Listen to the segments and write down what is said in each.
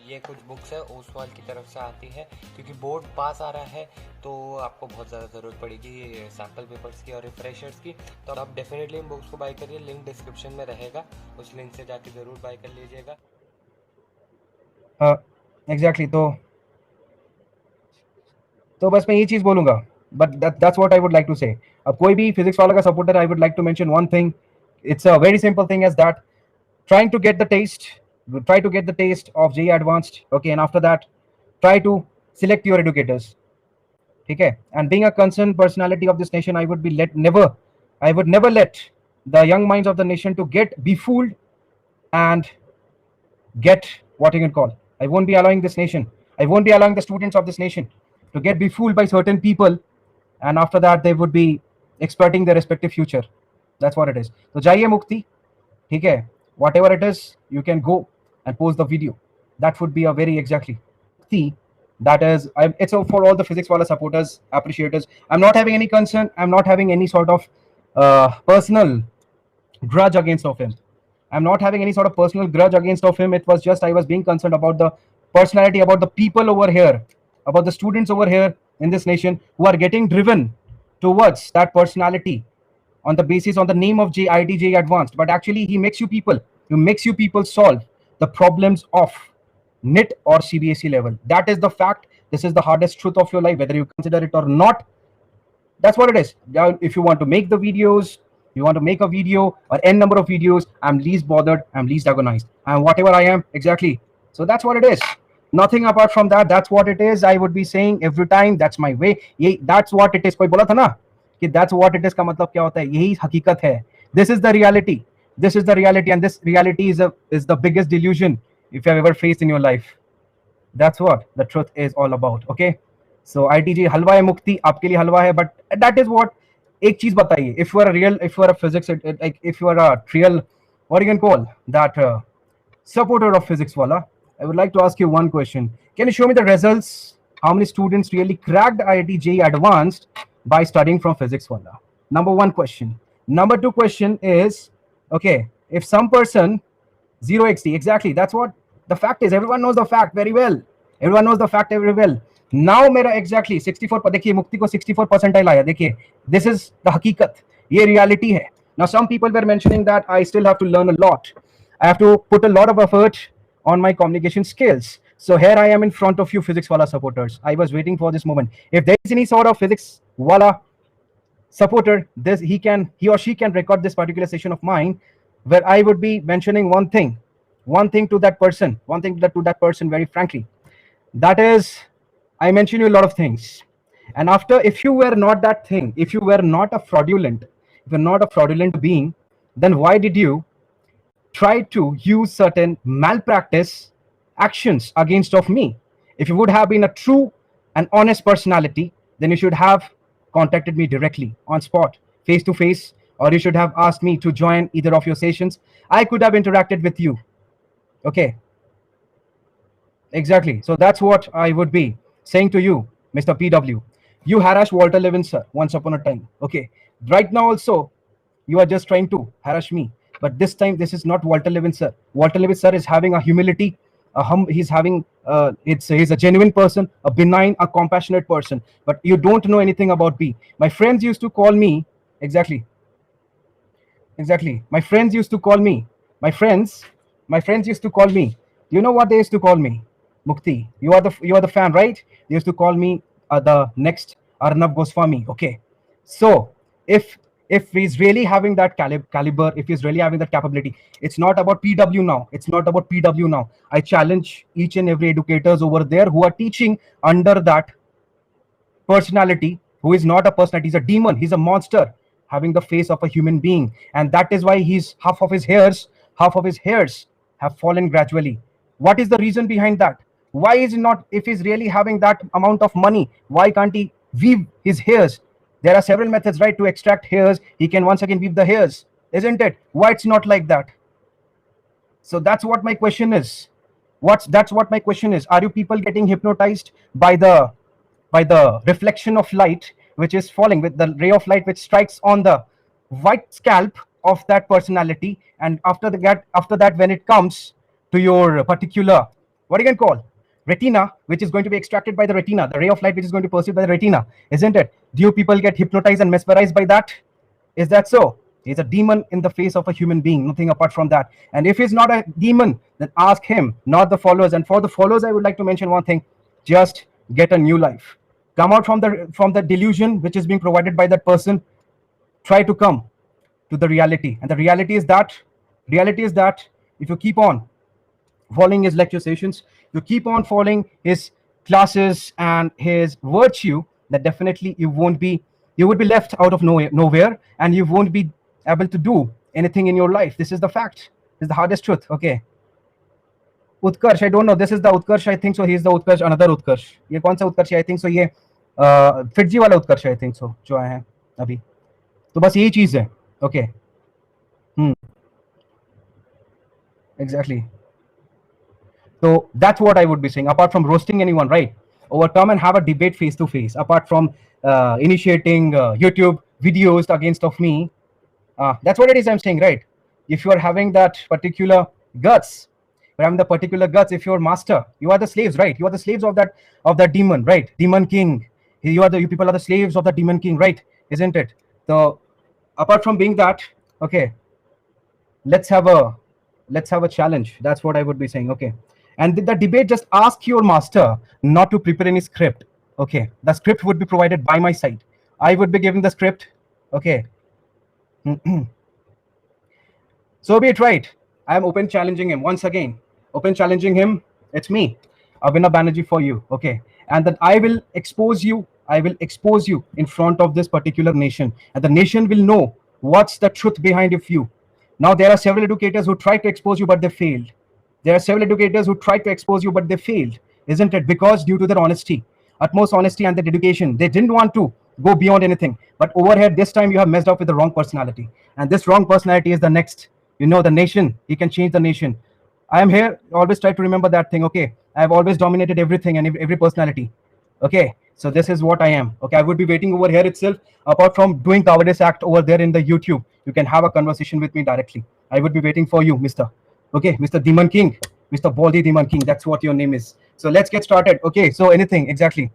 ये कुछ बुक्स है ओसवाल की तरफ से आती है, क्योंकि बोर्ड पास आ रहा है तो आपको बहुत ज़्यादा ज़रूरत पड़ेगी सैम्पल पेपर्स की और रिफ्रेशर्स की। तो आप डेफिनेटली इन बुक्स को बाय करिए, लिंक डिस्क्रिप्शन में रहेगा, उस लिंक से जाके ज़रूर बाय कर लीजिएगा। एग्जैक्टली तो बस मैं ये चीज़ बोलूँगा, but that's what I would like to say. अब कोई भी फिजिक्स वाला का supporter, I would like to mention one thing, it's a very simple thing as that trying to get the taste try to get the taste of JEE advanced, okay, and after that try to select your educators, okay. And being a concerned personality of this nation, I would never let the young minds of the nation to get befooled and get what you can call, I won't be allowing this nation, I won't be allowing the students of this nation to get befooled by certain people, and after that they would be exploiting their respective future. That's what it is. So जाइए मुक्ति, ठीक है, whatever it is, you can go and post the video. That would be a very exactly see. That is, it's for all the physics wala supporters, appreciators. I'm not having any concern. I'm not having any sort of personal grudge against of him. I'm not having any sort of personal grudge against of him. It was just I was being concerned about the personality, about the people over here, about the students over here in this nation who are getting driven towards that personality on the basis on the name of JIT Advanced, but actually he makes you people solve the problems of NIT or CBSE level. That is the fact. This is the hardest truth of your life, whether you consider it or not. That's what it is. Now, if you want to make the videos, you want to make a video or n number of videos, I'm least bothered, I'm least agonized, I'm whatever I am exactly. So that's what it is. Nothing apart from that. That's what it is. I would be saying every time, that's my way. That's what it is. कोई बोला था ना कि that's what it is का मतलब क्या होता है, यही हकीकत है. This is the reality. This is the reality, and this reality is the biggest delusion if you have ever faced in your life. That's what the truth is all about. Okay. So ITG हलवा है मुक्ति, आपके लिए हलवा है, but that is what. एक चीज बताइए, if you are a physics, like if you are a real, what you can call that supporter of physics wala, I would like to ask you one question. Can you show me the results? How many students really cracked IIT JEE Advanced by studying from physics wala? Number one question. Number two question is, okay, if some person 0xt, exactly, that's what the fact is. Everyone knows the fact very well. Everyone knows the fact very well. Now मेरा exactly 64 पर देखिए, मुक्ति को 64 percentile आया. देखिए, this is the हकीकत, ये reality है. Now some people were mentioning that I still have to learn a lot. I have to put a lot of effort on my communication skills. So here I am in front of you physics wala supporters. I was waiting for this moment. If there is any sort of physics wala supporter, this he or she can record this particular session of mine, where I would be mentioning one thing to that person very frankly. That is, I mention you a lot of things. And after, if you were not that thing, if you were not a fraudulent, if you're not a fraudulent being, then why did you try to use certain malpractice actions against of me? If you would have been a true and honest personality, then you should have contacted me directly on spot, face to face, or you should have asked me to join either of your sessions. I could have interacted with you. Okay. Exactly. So that's what I would be saying to you, Mr. PW. You harassed Walter Levin, sir, once upon a time. Okay. Right now also, you are just trying to harass me. But this time, this is not Walter Levin, sir. Walter Levin, sir, is having a humility. He's having, he's a genuine person, a benign, a compassionate person. But you don't know anything about me. My friends used to call me, exactly. My friends used to call me. My friends used to call me. You know what they used to call me? Mukti, you are the fan, right? They used to call me the next Arnab Goswami. Okay, so if he's really having that caliber, if he's really having that capability, it's not about PW now. It's not about PW now. I challenge each and every educators over there who are teaching under that personality, who is not a personality. He's a demon. He's a monster having the face of a human being, and that is why he's half of his hairs have fallen gradually. What is the reason behind that? Why is it not, if he's really having that amount of money, why can't he weave his hairs? There are several methods, right, to extract hairs. He can once again weave the hairs, isn't it? Why it's not like that? So that's what my question is. That's what my question is. Are you people getting hypnotized by the reflection of light which is falling, with the ray of light which strikes on the white scalp of that personality, and after that when it comes to your particular what you can call retina, which is going to be extracted by the retina, the ray of light which is going to be perceived by the retina, isn't it? Do you people get hypnotized and mesmerized by that? Is that so? He's a demon in the face of a human being, nothing apart from that. And if he's not a demon, then ask him, not the followers. And for the followers, I would like to mention one thing: just get a new life. Come out from the delusion which is being provided by that person. Try to come to the reality, and the reality is that if you keep on following his lecture sessions, you keep on following his classes and his virtue, that definitely you would be left out of nowhere, and you won't be able to do anything in your life. This is the fact. This is the hardest truth. Okay. Utkarsh, I don't know. This is the Utkarsh, I think so. He is the Utkarsh, another Utkarsh. ये कौन सा Utkarsh है? I think so. ये फिटजी वाला Utkarsh, I think so, जो आया है अभी. तो बस यही चीज है. Okay. Exactly. So that's what I would be saying. Apart from roasting anyone, right? Or come and have a debate face to face. Apart from initiating YouTube videos against of me, that's what it is I'm saying, right? If you are having that particular guts, if you're master, you are the slaves, right? You are the slaves of that demon, right? Demon king. You people are the slaves of the demon king, right? Isn't it? So apart from being that, okay, let's have a challenge. That's what I would be saying. Okay. And the debate, just ask your master not to prepare any script. Okay. The script would be provided by my side. I would be giving the script. Okay. So be it, right? I am open challenging him once again. Open challenging him. It's me, Abhinav Banerjee, for you. Okay. And then I will expose you in front of this particular nation. And the nation will know what's the truth behind of you. Now, there are several educators who tried to expose you, but they failed. There are several educators who tried to expose you, but they failed, isn't it? Because due to their honesty, utmost honesty and their dedication, they didn't want to go beyond anything. But over here, this time you have messed up with the wrong personality. And this wrong personality is the next, the nation. He can change the nation. I am here, always try to remember that thing, okay? I have always dominated everything and every personality, okay? So this is what I am, okay? I would be waiting over here itself. Apart from doing cowardice act over there in the YouTube, you can have a conversation with me directly. I would be waiting for you, Mr. Okay, Mr. Demon King, Mr. Baldy Demon King. That's what your name is. So let's get started. Okay, so anything exactly.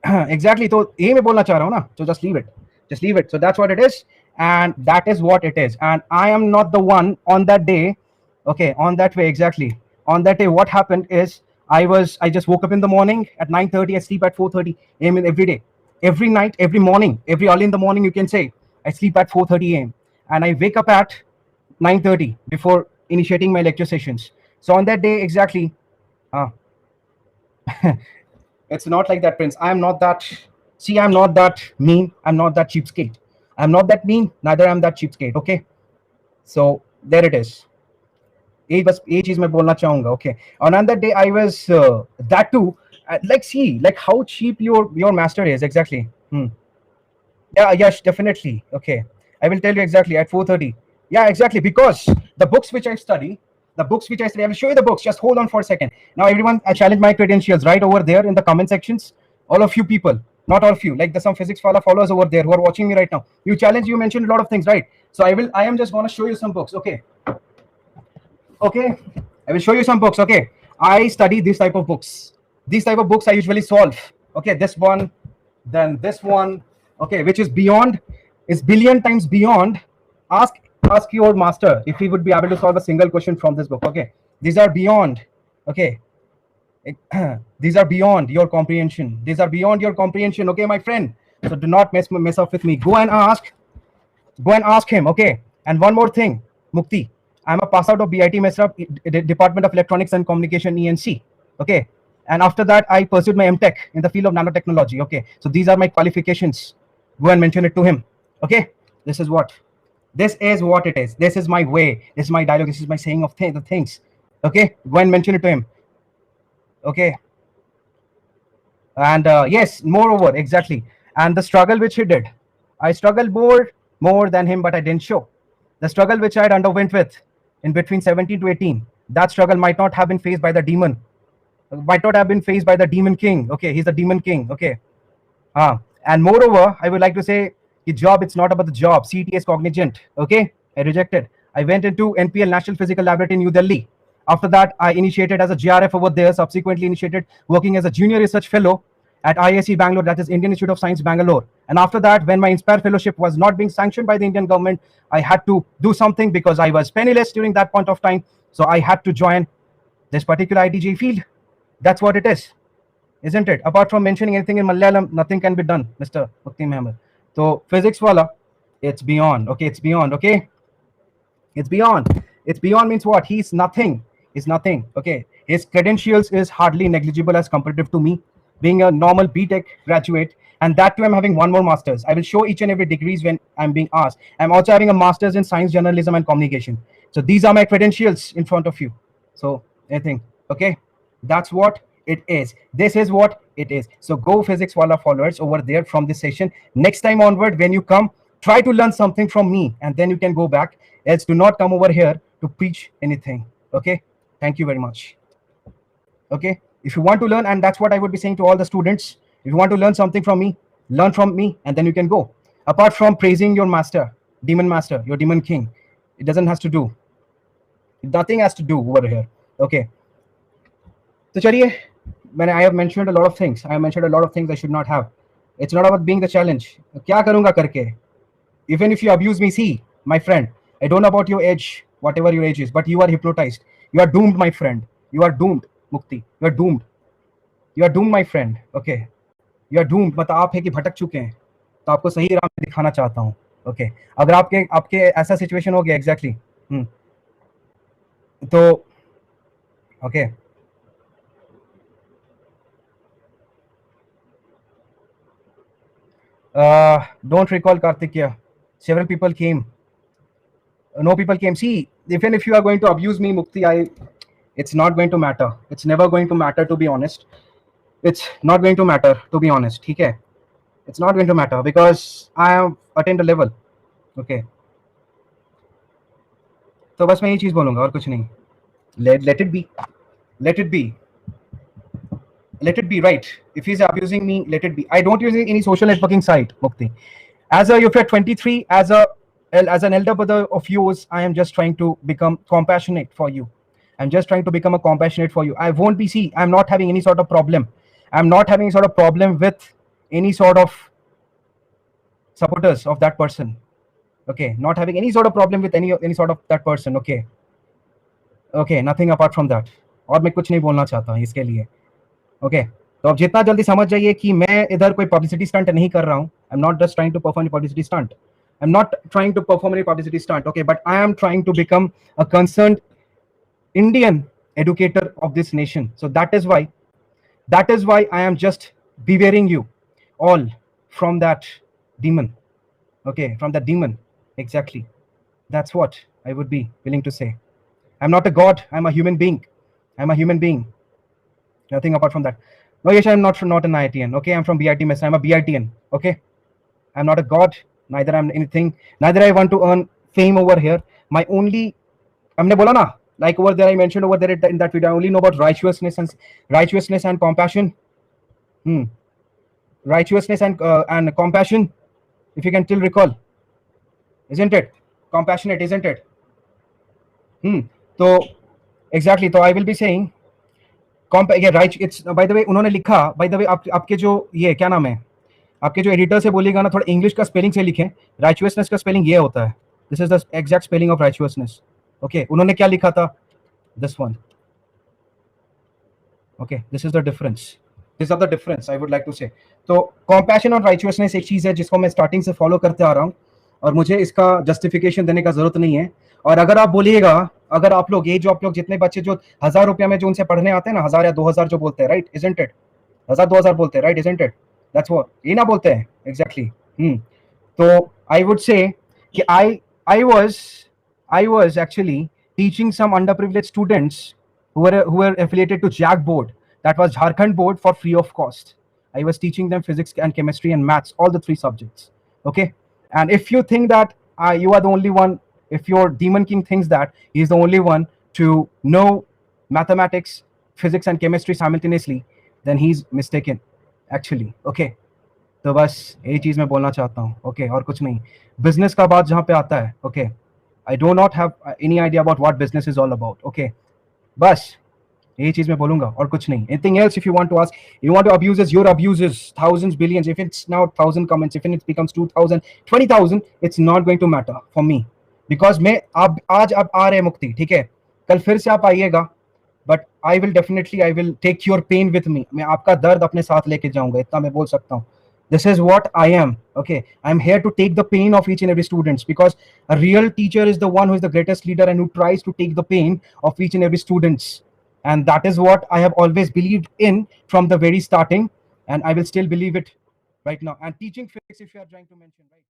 Exactly. So ये मैं बोलना चाह रहा हूँ ना. So just leave it. So that's what it is, and that is what it is. And I am not the one on that day. Okay, on that way exactly. On that day, what happened is I just woke up in the morning at 9:30. I sleep at 4:30 a.m. every day. Every night, every morning, every early in the morning, you can say, I sleep at 4:30 a.m. and I wake up at 9:30 before initiating my lecture sessions. So on that day, exactly, it's not like that, Prince. I'm not that mean. I'm not that cheapskate. I'm not that mean, neither I'm that cheapskate, okay? So there it is. ये चीज मैं बोलना चाहूंगा, okay? On that day, I was that too. Like how cheap your master is exactly. Yeah, yes, definitely. Okay, I will tell you exactly at 4:30. Yeah, exactly, because the books which I study, I will show you the books. Just hold on for a second. Now, everyone, I challenge my credentials right over there in the comment sections. All of you people, not all of you, like there's some physics followers over there who are watching me right now. You mentioned a lot of things, right? So I am just going to show you some books. Okay, I will show you some books. Okay, I study this type of books. These type of books I usually solve. Okay, this one, then this one. Okay, which is billion times beyond. Ask your master if he would be able to solve a single question from this book. Okay, these are beyond. Okay, these are beyond your comprehension. Okay, my friend. So do not mess up with me. Go and ask him. Okay, and one more thing, Mukti. I'm a pass out of BIT Mesrap, Department of Electronics and Communication, ENC. Okay, and after that I pursued my MTech in the field of nanotechnology. Okay, so these are my qualifications. Go and mention it to him. Okay, this is what it is. This is my way. This is my dialogue. This is my saying of the things. Okay, go and mention it to him. Okay, and yes, moreover, exactly. And the struggle which he did, I struggled more than him, but I didn't show. The struggle which I had underwent with in between 17 to 18, that struggle might not have been faced by the demon. Might not have been faced by the demon king. Okay, he's the demon king. Okay, and moreover, I would like to say, the job, it's not about the job. CTS Cognizant. Okay, I rejected. I went into NPL, National Physical Laboratory in New Delhi. After that, I initiated as a GRF over there, subsequently initiated working as a junior research fellow at IISc Bangalore, that is Indian Institute of Science, Bangalore. And after that, when my Inspire Fellowship was not being sanctioned by the Indian government, I had to do something because I was penniless during that point of time. So I had to join this particular ITJ field. That's what it is, isn't it? Apart from mentioning anything in Malayalam, nothing can be done, Mr. Mukti Mehmed. So physics wala, it's beyond. Okay, it's beyond. Okay, it's beyond. It's beyond means what? He's nothing. He's nothing. Okay, his credentials is hardly negligible as comparative to me, being a normal BTech graduate, and that too I'm having one more master's. I will show each and every degrees when I'm being asked. I'm also having a master's in science, journalism, and communication. So these are my credentials in front of you. So anything. Okay, that's what it is. This is what it is. So go physics wala followers over there from this session. Next time onward, when you come, try to learn something from me, and then you can go back. Else do not come over here to preach anything. Okay, thank you very much. Okay, if you want to learn, and that's what I would be saying to all the students, if you want to learn something from me, learn from me, and then you can go. Apart from praising your master, demon master, your demon king, it doesn't has to do, nothing has to do over here. Okay, so chaliye, I have mentioned a lot of things. I have mentioned a lot of things I should not have. It's not about being the challenge. Kya karunga karke? Even if you abuse me, see, my friend, I don't know about your age, whatever your age is, but you are hypnotized. You are doomed, my friend. You are doomed, Mukti. You are doomed. You are doomed, my friend. Okay. You are doomed. मतलब आप है कि भटक चुके हैं, तो आपको सही राह में दिखाना चाहता हूँ. Okay. अगर आपके ऐसा सिचुएशन हो गया एग्जैक्टली, तो okay. Don't recall Kartikya. Several people came. No people came. See, even if you are going to abuse me, Mukti, it's not going to matter. It's never going to matter, to be honest. It's not going to matter, to be honest. Okay? It's not going to matter because I have attained a level. Okay. तो बस मैं ये चीज बोलूंगा और कुछ नहीं. Let it be. Let it be. Let it be, right? If he's abusing me, let it be. I don't use any social networking site, Mukti. If you're 23, as an elder brother of yours, I am just trying to become compassionate for you. I'm just trying to become a compassionate for you. I won't be, see, I'm not having any sort of problem. I'm not having any sort of problem with any sort of supporters of that person. Okay, not having any sort of problem with any sort of that person. Okay, okay, nothing apart from that. और मैं कुछ नहीं बोलना चाहता हूँ इसके लिए. Okay, तो अब जितना जल्दी समझ जाइए कि मैं इधर कोई पब्लिसिटी स्टंट नहीं कर रहा हूँ. I'm not just trying to perform a publicity stunt. I'm not trying to perform any publicity stunt. Okay, but I am trying to become a concerned Indian educator of this nation. So that is why I am just bewailing you all from that demon. Okay, from that demon. Exactly. That's what I would be willing to say. I'm not a god. I'm a human being. I'm a human being. Nothing apart from that. No, yes, I'm not an IITian. Okay, I'm from BIT Mess. I'm a BITian. Okay, I'm not a god. Neither I'm anything. Neither I want to earn fame over here. My only, हमने बोला ना, like over there I mentioned over there in that video, I only know about righteousness and compassion. Righteousness and compassion. If you can still recall, isn't it? Compassionate, isn't it? So exactly. So I will be saying, right. It's by the way, उन्होंने लिखा. By the way, आपके जो ये क्या नाम है? आपके जो एडिटर से बोलिएगा ना, थोड़ा इंग्लिश का स्पेलिंग से लिखें. राइचुअसनेस का स्पेलिंग ये होता है. This is the exact spelling of righteousness. Okay, उन्होंने क्या लिखा था? This one. Okay, this is the difference. This is the difference I would like to say. तो कॉम्पैशन और राइचुअसनेस एक चीज है जिसको मैं स्टार्टिंग से फॉलो करते आ रहा हूँ और मुझे इसका जस्टिफिकेशन देने का जरूरत नहीं है. और अगर आप बोलिएगा, अगर आप लोग, ये जो आप लोग जितने बच्चे जो 1000 रुपया में जो उनसे पढ़ने आते हैं ना, 1000 या 2000 जो बोलते हैं, राइट, इजंट इट? 1000-2000 बोलते हैं, right, isn't it? That's what ये ना बोलते हैं exactly. तो I would say कि I was actually teaching some underprivileged students who were affiliated to JAG board, that was Jharkhand board, for free of cost. I was teaching them physics and chemistry and maths, all the 3 subjects. Okay, and if you think that you are the only one, if your demon king thinks that he is the only one to know mathematics, physics and chemistry simultaneously, then he's mistaken. Actually. Okay, तो बस यही चीज मैं बोलना चाहता हूँ. Okay, और कुछ नहीं. बिजनेस का बात जहाँ पे आता है, okay, I do not have any idea about what business is all about. Okay, बस यही चीज मैं बोलूंगा और कुछ नहीं. Anything else if you want to ask, you want to abuses your abuses, thousands, billions, if it's now 1,000 comments, if it becomes 2,000, 20,000, it's not going to matter for me, because मैं अब आज अब आ रहे मुक्ति, ठीक है, कल फिर से आप आइएगा, but I will definitely, I will take your pain with me, मैं आपका दर्द अपने साथ लेके जाऊंगा, इतना मैं बोल सकता हूँ. This is what I am. Okay, I'm here to take the pain of each and every students, because a real teacher is the one who is the greatest leader and who tries to take the pain of each and every students, and that is what I have always believed in from the very starting, and I will still believe it right now. And teaching physics, if you are trying to mention, right?